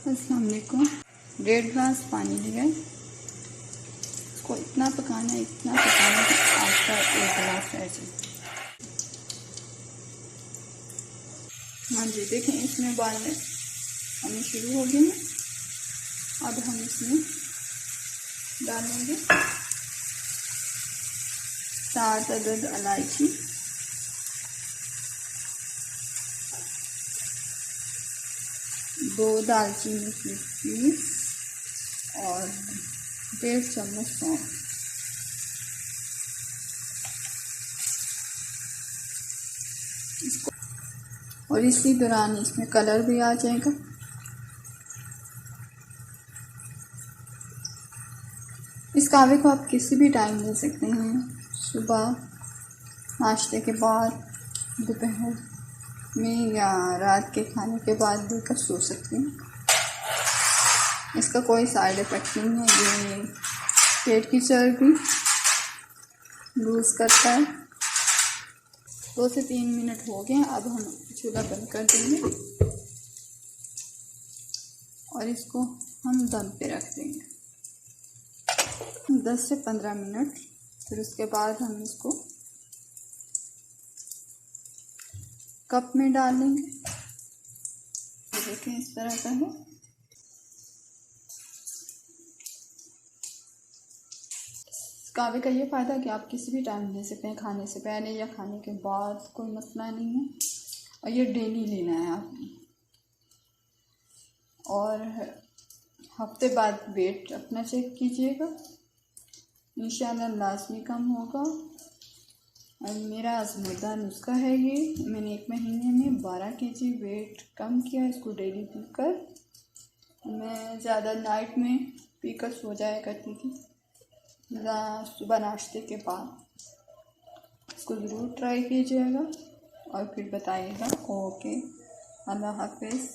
अस्सलाम वालेकुम। 1.5 गिलास पानी लिया, इसको इतना पकाना है कि आपका 1 गिलास रह जाए। हाँ जी, देखें इसमें उबालने हमें शुरू हो गई है। अब हम इसमें डालेंगे 7 अदद इलायची, 2 दालचीनी की पीस और 1.5 चम्मच सौंफ। इसको और इसी दौरान इसमें कलर भी आ जाएगा। इस कहवे को आप किसी भी टाइम ले सकते हैं, सुबह, नाश्ते के बाद, दोपहर में या रात के खाने के बाद देकर सो सकते हैं। इसका कोई साइड इफ़ेक्ट नहीं है, ये पेट की चर्बी लूज़ करता है। 2 से 3 मिनट हो गए, अब हम चूल्हा बंद कर देंगे और इसको हम दम पे रख देंगे 10 से 15 मिनट। फिर उसके बाद हम इसको कप में डालेंगे। देखें इस तरह का है। कहवे का ये फ़ायदा कि आप किसी भी टाइम ले सकते हैं, खाने से पहले या खाने के बाद, कोई मसला नहीं है। और ये डेली लेना है आपने, और हफ्ते बाद वेट अपना चेक कीजिएगा, इंशाल्लाह लाजमी कम होगा। और मेरा आज़मूदा नुस्खा है ये। मैंने 1 महीने में 12 kg वेट कम किया इसको डेली पीकर। मैं ज़्यादा नाइट में पीकर सो जाया करती थी, सुबह नाश्ते के बाद। इसको ज़रूर ट्राई कीजिएगा और फिर बताइएगा। ओके, अल्लाह हाफिज़।